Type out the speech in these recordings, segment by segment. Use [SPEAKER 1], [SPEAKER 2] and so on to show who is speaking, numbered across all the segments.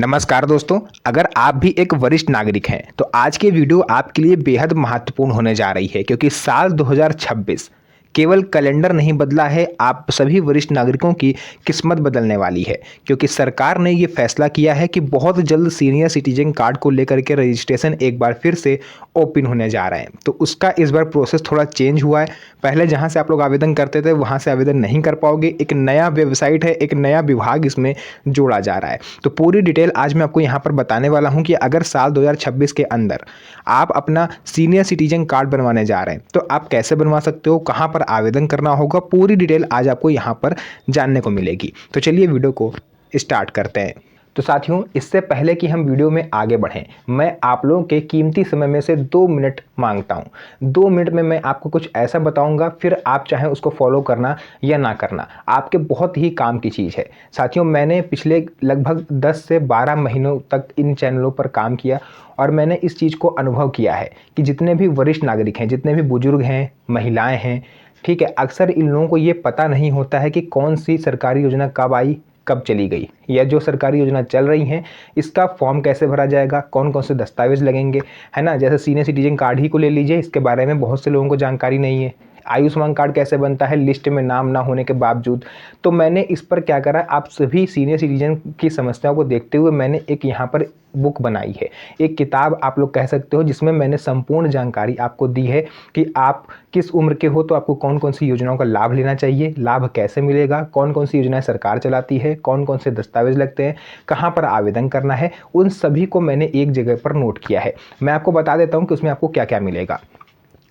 [SPEAKER 1] नमस्कार दोस्तों, अगर आप भी एक वरिष्ठ नागरिक हैं तो आज के वीडियो आपके लिए बेहद महत्वपूर्ण होने जा रही है क्योंकि साल 2026 केवल कैलेंडर नहीं बदला है, आप सभी वरिष्ठ नागरिकों की किस्मत बदलने वाली है क्योंकि सरकार ने ये फैसला किया है कि बहुत जल्द सीनियर सिटीजन कार्ड को लेकर के रजिस्ट्रेशन एक बार फिर से ओपन होने जा रहे हैं। तो उसका इस बार प्रोसेस थोड़ा चेंज हुआ है। पहले जहां से आप लोग आवेदन करते थे वहां से आवेदन नहीं कर पाओगे, एक नया वेबसाइट है, एक नया विभाग इसमें जोड़ा जा रहा है। तो पूरी डिटेल आज मैं आपको यहाँ पर बताने वाला हूँ कि अगर साल 2026 के अंदर आप अपना सीनियर सिटीजन कार्ड बनवाने जा रहे हैं तो आप कैसे बनवा सकते हो, कहाँ पर आवेदन करना होगा, पूरी डिटेल आज आपको यहाँ पर जानने को मिलेगी। तो चलिए वीडियो को स्टार्ट करते हैं। तो साथियों, इससे पहले कि हम वीडियो में आगे बढ़ें, मैं आप लोगों के कीमती समय में से 2 मिनट मांगता हूं। 2 मिनट में मैं आपको कुछ ऐसा बताऊंगा, फिर आप चाहें उसको फॉलो करना या ना करना, आपके बहुत ही काम की चीज़ है। साथियों, मैंने पिछले लगभग 10 से 12 महीनों तक इन चैनलों पर काम किया और मैंने इस चीज़ को अनुभव किया है कि जितने भी वरिष्ठ नागरिक हैं, जितने भी बुजुर्ग हैं, महिलाएँ हैं, ठीक है, अक्सर इन लोगों को ये पता नहीं होता है कि कौन सी सरकारी योजना कब आई, कब चली गई, या जो सरकारी योजना चल रही हैं इसका फॉर्म कैसे भरा जाएगा, कौन कौन से दस्तावेज लगेंगे, है ना। जैसे सीनियर सिटीजन कार्ड ही को ले लीजिए, इसके बारे में बहुत से लोगों को जानकारी नहीं है। आयुष्मान कार्ड कैसे बनता है लिस्ट में नाम ना होने के बावजूद। तो मैंने इस पर क्या करा, आप सभी सीनियर सिटीजन की समस्याओं को देखते हुए मैंने एक यहाँ पर बुक बनाई है, एक किताब आप लोग कह सकते हो, जिसमें मैंने संपूर्ण जानकारी आपको दी है कि आप किस उम्र के हो तो आपको कौन कौन सी योजनाओं का लाभ लेना चाहिए, लाभ कैसे मिलेगा, कौन कौन सी योजनाएं सरकार चलाती है, कौन कौन से दस्तावेज लगते हैं, कहाँ पर आवेदन करना है, उन सभी को मैंने एक जगह पर नोट किया है। मैं आपको बता देता हूँ कि उसमें आपको क्या क्या मिलेगा।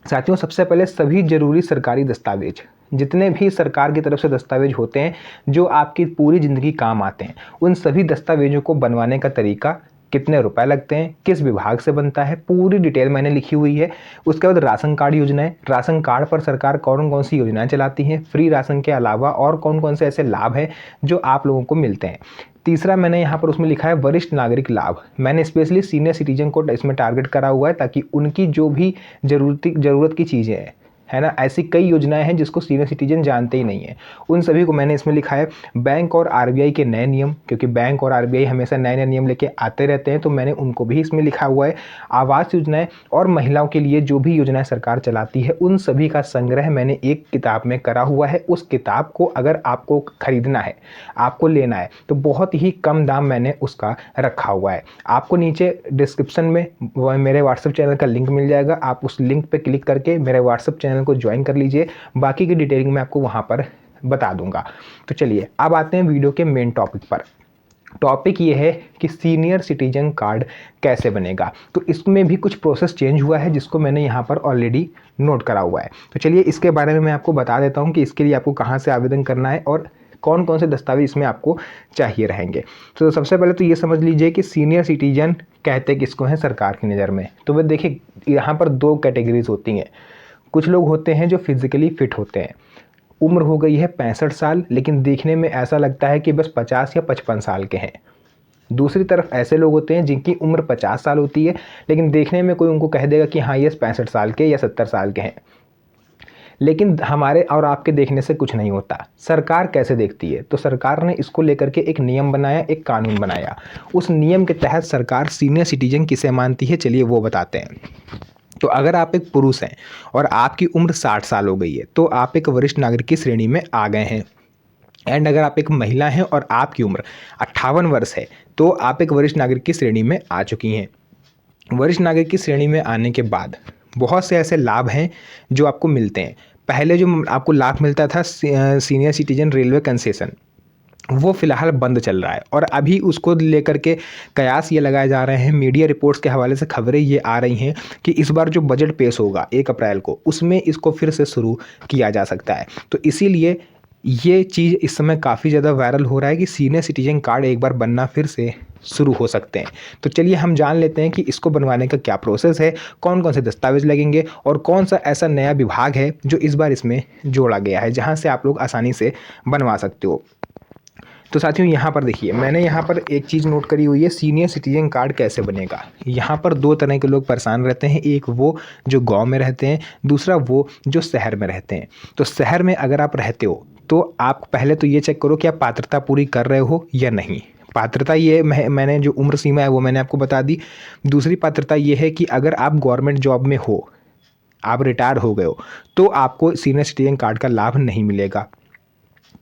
[SPEAKER 1] साथियों, सबसे पहले सभी जरूरी सरकारी दस्तावेज, जितने भी सरकार की तरफ से दस्तावेज होते हैं जो आपकी पूरी ज़िंदगी काम आते हैं, उन सभी दस्तावेजों को बनवाने का तरीका, कितने रुपए लगते हैं, किस विभाग से बनता है, पूरी डिटेल मैंने लिखी हुई है। उसके बाद राशन कार्ड योजनाएं, राशन कार्ड पर सरकार कौन कौन सी योजनाएं चलाती हैं, फ्री राशन के अलावा और कौन कौन से ऐसे लाभ हैं जो आप लोगों को मिलते हैं। तीसरा मैंने यहाँ पर उसमें लिखा है वरिष्ठ नागरिक लाभ। मैंने स्पेशली सीनियर सिटीजन को इसमें टारगेट करा हुआ है ताकि उनकी जो भी ज़रूरत की चीज़ें हैं, है ना, ऐसी कई योजनाएं हैं जिसको सीनियर सिटीजन जानते ही नहीं है, उन सभी को मैंने इसमें लिखा है। बैंक और आरबीआई के नए नियम, क्योंकि बैंक और आरबीआई हमेशा नए नए नियम लेके आते रहते हैं, तो मैंने उनको भी इसमें लिखा हुआ है। आवास योजनाएं और महिलाओं के लिए जो भी योजनाएं सरकार चलाती है उन सभी का संग्रह मैंने एक किताब में करा हुआ है। उस किताब को अगर आपको खरीदना है, आपको लेना है, तो बहुत ही कम दाम मैंने उसका रखा हुआ है। आपको नीचे डिस्क्रिप्शन में मेरे व्हाट्सएप चैनल का लिंक मिल जाएगा, आप उस लिंक पर क्लिक करके मेरे व्हाट्सएप चैनल को ज्वाइन कर लीजिए, बाकी की डिटेलिंग मैं आपको वहां पर बता दूंगा। तो चलिए अब आते हैं वीडियो के मेन टॉपिक पर। टॉपिक ये है कि सीनियर सिटीजन कार्ड कैसे बनेगा। तो इसमें भी कुछ प्रोसेस चेंज हुआ है जिसको मैंने यहाँ पर ऑलरेडी नोट करा हुआ है। तो चलिए इसके बारे में मैं आपको बता देता हूँ कि इसके लिए आपको कहाँ से आवेदन करना है और कौन कौन से दस्तावेज इसमें आपको चाहिए रहेंगे। तो सबसे पहले तो ये समझ लीजिए कि सीनियर सिटीजन कहते किसको हैं सरकार की नज़र में। तो वह देखिए, यहाँ पर 2 कैटेगरीज होती हैं। कुछ लोग होते हैं जो फिजिकली फिट होते हैं, उम्र हो गई है 65 साल, लेकिन देखने में ऐसा लगता है कि बस 50 या 55 साल के हैं। दूसरी तरफ ऐसे लोग होते हैं जिनकी उम्र 50 साल होती है, लेकिन देखने में कोई उनको कह देगा कि हाँ ये 65 साल के या 70 साल के हैं, लेकिन हमारे और आपके देखने से कुछ नहीं होता। सरकार कैसे देखती है, तो सरकार ने इसको लेकर के एक नियम बनाया, एक कानून बनाया। उस नियम के तहत सरकार सीनियर सिटीजन किसे मानती है, चलिए वो बताते हैं। तो अगर आप एक पुरुष हैं और आपकी उम्र 60 साल हो गई है तो आप एक वरिष्ठ नागरिक की श्रेणी में आ गए हैं। एंड अगर आप एक महिला हैं और आपकी उम्र 58 वर्ष है तो आप एक वरिष्ठ नागरिक की श्रेणी में आ चुकी हैं। वरिष्ठ नागरिक की श्रेणी में आने के बाद बहुत से ऐसे लाभ हैं जो आपको मिलते हैं। पहले जो आपको लाभ मिलता था सीनियर सिटीजन रेलवे कंसेशन, वो फिलहाल बंद चल रहा है और अभी उसको लेकर के कयास ये लगाए जा रहे हैं। मीडिया रिपोर्ट्स के हवाले से खबरें ये आ रही हैं कि इस बार जो बजट पेश होगा 1 अप्रैल को, उसमें इसको फिर से शुरू किया जा सकता है। तो इसीलिए ये चीज़ इस समय काफ़ी ज़्यादा वायरल हो रहा है कि सीनियर सिटीजन कार्ड एक बार बनना फिर से शुरू हो सकते हैं। तो चलिए हम जान लेते हैं कि इसको बनवाने का क्या प्रोसेस है, कौन कौन से दस्तावेज लगेंगे और कौन सा ऐसा नया विभाग है जो इस बार इसमें जोड़ा गया है जहाँ से आप लोग आसानी से बनवा सकते हो। तो साथियों, यहाँ पर देखिए, मैंने यहाँ पर एक चीज़ नोट करी हुई है, सीनियर सिटीजन कार्ड कैसे बनेगा। यहाँ पर 2 तरह के लोग परेशान रहते हैं, एक वो जो गांव में रहते हैं, दूसरा वो जो शहर में रहते हैं। तो शहर में अगर आप रहते हो तो आप पहले तो ये चेक करो कि आप पात्रता पूरी कर रहे हो या नहीं। पात्रता ये मैंने जो उम्र सीमा है वो मैंने आपको बता दी। दूसरी पात्रता ये है कि अगर आप गवर्नमेंट जॉब में हो, आप रिटायर हो गए हो, तो आपको सीनियर सिटीजन कार्ड का लाभ नहीं मिलेगा।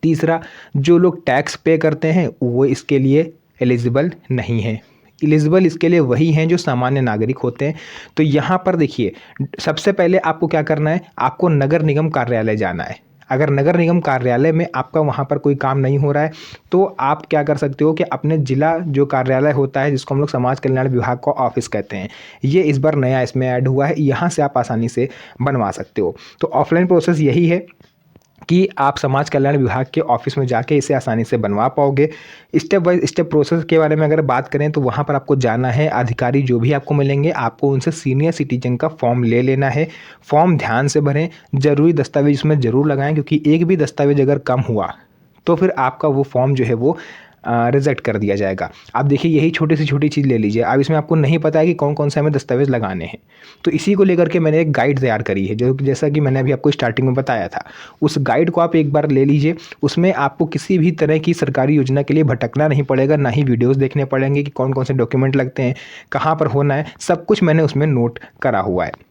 [SPEAKER 1] तीसरा, जो लोग टैक्स पे करते हैं वो इसके लिए एलिजिबल नहीं है। एलिजिबल इसके लिए वही हैं जो सामान्य नागरिक होते हैं। तो यहाँ पर देखिए, सबसे पहले आपको क्या करना है, आपको नगर निगम कार्यालय जाना है। अगर नगर निगम कार्यालय में आपका वहाँ पर कोई काम नहीं हो रहा है तो आप क्या कर सकते हो कि अपने जिला जो कार्यालय होता है, जिसको हम लोग समाज कल्याण विभाग का ऑफिस कहते हैं, ये इस बार नया इसमें ऐड हुआ है, यहाँ से आप आसानी से बनवा सकते हो। तो ऑफलाइन प्रोसेस यही है कि आप समाज कल्याण विभाग के ऑफिस में जाके इसे आसानी से बनवा पाओगे। स्टेप बाय स्टेप प्रोसेस के बारे में अगर बात करें तो वहाँ पर आपको जाना है, अधिकारी जो भी आपको मिलेंगे आपको उनसे सीनियर सिटीजन का फॉर्म ले लेना है। फॉर्म ध्यान से भरें, ज़रूरी दस्तावेज इसमें ज़रूर लगाएं, क्योंकि एक भी दस्तावेज अगर कम हुआ तो फिर आपका वो फॉर्म जो है वो रिजेक्ट कर दिया जाएगा। आप देखिए, यही छोटी से छोटी चीज़ ले लीजिए। अब इसमें आपको नहीं पता है कि कौन कौन से हमें दस्तावेज लगाने हैं, तो इसी को लेकर के मैंने एक गाइड तैयार करी है, जो जैसा कि मैंने अभी आपको स्टार्टिंग में बताया था। उस गाइड को आप एक बार ले लीजिए। उसमें आपको किसी भी तरह की सरकारी योजना के लिए भटकना नहीं पड़ेगा, ना ही वीडियोज़ देखने पड़ेंगे कि कौन कौन से डॉक्यूमेंट लगते हैं, कहाँ पर होना है, सब कुछ मैंने उसमें नोट करा हुआ है।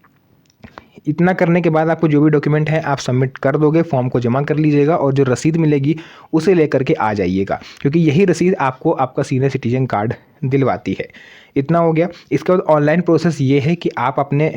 [SPEAKER 1] इतना करने के बाद आपको जो भी डॉक्यूमेंट है आप सबमिट कर दोगे, फॉर्म को जमा कर लीजिएगा और जो रसीद मिलेगी उसे लेकर के आ जाइएगा, क्योंकि यही रसीद आपको आपका सीनियर सिटीजन कार्ड दिलवाती है। इतना हो गया। इसके बाद ऑनलाइन प्रोसेस ये है कि आप अपने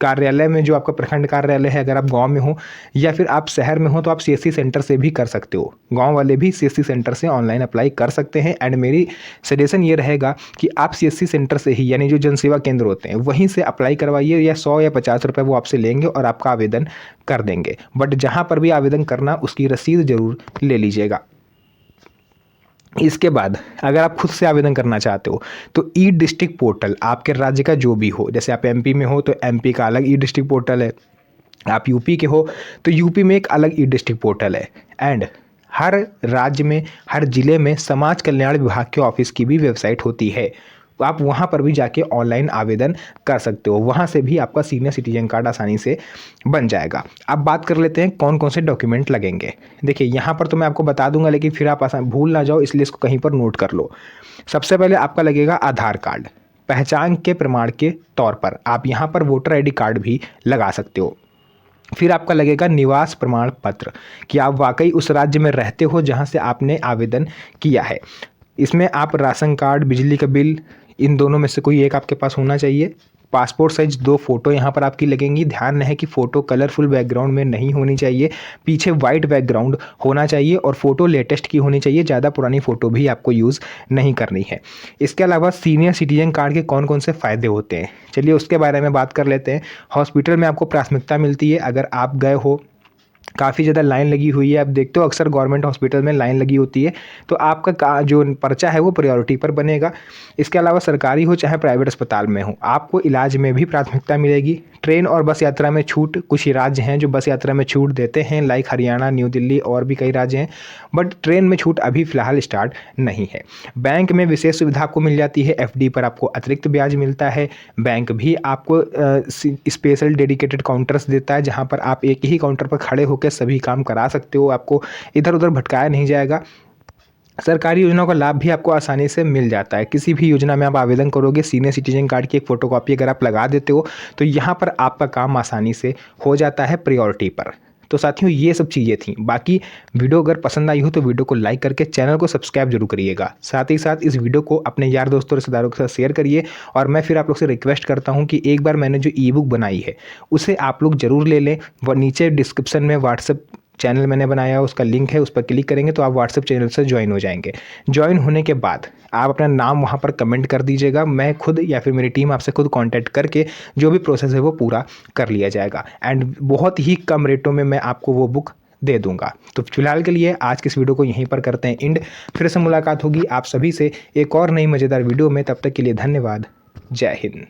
[SPEAKER 1] कार्यालय में, जो आपका प्रखंड कार्यालय है, अगर आप गांव में हो या फिर आप शहर में हो तो आप सीएससी सेंटर से भी कर सकते हो। गांव वाले भी सीएससी सेंटर से ऑनलाइन अप्लाई कर सकते हैं। एंड मेरी सजेशन ये रहेगा कि आप सीएससी सेंटर से ही, यानी जो जनसेवा केंद्र होते हैं वहीं से अप्लाई करवाइए, या 100 या 50 रुपये वो आपसे लेंगे और आपका आवेदन कर देंगे। बट जहाँ पर भी आवेदन करना उसकी रसीद ज़रूर ले लीजिएगा। इसके बाद अगर आप खुद से आवेदन करना चाहते हो तो ई डिस्ट्रिक्ट पोर्टल आपके राज्य का जो भी हो, जैसे आप एमपी में हो तो एमपी का अलग ई डिस्ट्रिक्ट पोर्टल है, आप यूपी के हो तो यूपी में एक अलग ई डिस्ट्रिक्ट पोर्टल है। एंड हर राज्य में, हर जिले में समाज कल्याण विभाग के ऑफिस की भी वेबसाइट होती है, तो आप वहाँ पर भी जाके ऑनलाइन आवेदन कर सकते हो। वहाँ से भी आपका सीनियर सिटीजन कार्ड आसानी से बन जाएगा। अब बात कर लेते हैं कौन कौन से डॉक्यूमेंट लगेंगे। देखिए, यहाँ पर तो मैं आपको बता दूंगा, लेकिन फिर आप भूल ना जाओ, इसलिए इसको कहीं पर नोट कर लो। सबसे पहले आपका लगेगा आधार कार्ड, पहचान के प्रमाण के तौर पर। आप यहाँ पर वोटर ID कार्ड भी लगा सकते हो। फिर आपका लगेगा निवास प्रमाण पत्र, कि आप वाकई उस राज्य में रहते हो जहाँ से आपने आवेदन किया है। इसमें आप राशन कार्ड, बिजली का बिल, इन दोनों में से कोई एक आपके पास होना चाहिए। पासपोर्ट साइज 2 फोटो यहाँ पर आपकी लगेंगी। ध्यान रहे कि फ़ोटो कलरफुल बैकग्राउंड में नहीं होनी चाहिए, पीछे वाइट बैकग्राउंड होना चाहिए और फ़ोटो लेटेस्ट की होनी चाहिए, ज़्यादा पुरानी फ़ोटो भी आपको यूज़ नहीं करनी है। इसके अलावा सीनियर सिटीजन कार्ड के कौन कौन से फ़ायदे होते हैं, चलिए उसके बारे में बात कर लेते हैं। हॉस्पिटल में आपको प्राथमिकता मिलती है। अगर आप गए हो, काफ़ी ज़्यादा लाइन लगी हुई है, आप देखते हो अक्सर गवर्नमेंट हॉस्पिटल में लाइन लगी होती है, तो आपका जो पर्चा है वो प्रायोरिटी पर बनेगा। इसके अलावा सरकारी हो चाहे प्राइवेट अस्पताल में हो, आपको इलाज में भी प्राथमिकता मिलेगी। ट्रेन और बस यात्रा में छूट, कुछ ही राज्य हैं जो बस यात्रा में छूट देते हैं, लाइक हरियाणा, न्यू दिल्ली और भी कई राज्य हैं, बट ट्रेन में छूट अभी फ़िलहाल स्टार्ट नहीं है। बैंक में विशेष सुविधा आपको मिल जाती है, FD पर आपको अतिरिक्त ब्याज मिलता है। बैंक भी आपको स्पेशल डेडिकेटेड काउंटर्स देता है, जहाँ पर आप एक ही काउंटर पर खड़े होकर सभी काम करा सकते हो, आपको इधर उधर भटकाया नहीं जाएगा। सरकारी योजनाओं का लाभ भी आपको आसानी से मिल जाता है। किसी भी योजना में आप आवेदन करोगे, सीनियर सिटीजन कार्ड की एक फ़ोटोकॉपी अगर आप लगा देते हो तो यहाँ पर आपका काम आसानी से हो जाता है प्रायोरिटी पर। तो साथियों, ये सब चीज़ें थी। बाकी वीडियो अगर पसंद आई हो तो वीडियो को लाइक करके चैनल को सब्सक्राइब जरूर करिएगा। साथ ही साथ इस वीडियो को अपने यार दोस्तों रिश्तेदारों के साथ शेयर करिए। और मैं फिर आप लोग से रिक्वेस्ट करता हूँ कि एक बार मैंने जो ई बुक बनाई है उसे आप लोग ज़रूर ले लें। वह नीचे डिस्क्रिप्शन में व्हाट्सएप चैनल मैंने बनाया है, उसका लिंक है, उस पर क्लिक करेंगे तो आप व्हाट्सएप चैनल से ज्वाइन हो जाएंगे। ज्वाइन होने के बाद आप अपना नाम वहाँ पर कमेंट कर दीजिएगा, मैं खुद या फिर मेरी टीम आपसे खुद कांटेक्ट करके जो भी प्रोसेस है वो पूरा कर लिया जाएगा। एंड बहुत ही कम रेटों में मैं आपको वो बुक दे दूंगा। तो फिलहाल के लिए आज के इस वीडियो को यहीं पर करते हैं एंड। फिर से मुलाकात होगी आप सभी से एक और नई मज़ेदार वीडियो में, तब तक के लिए धन्यवाद। जय हिंद।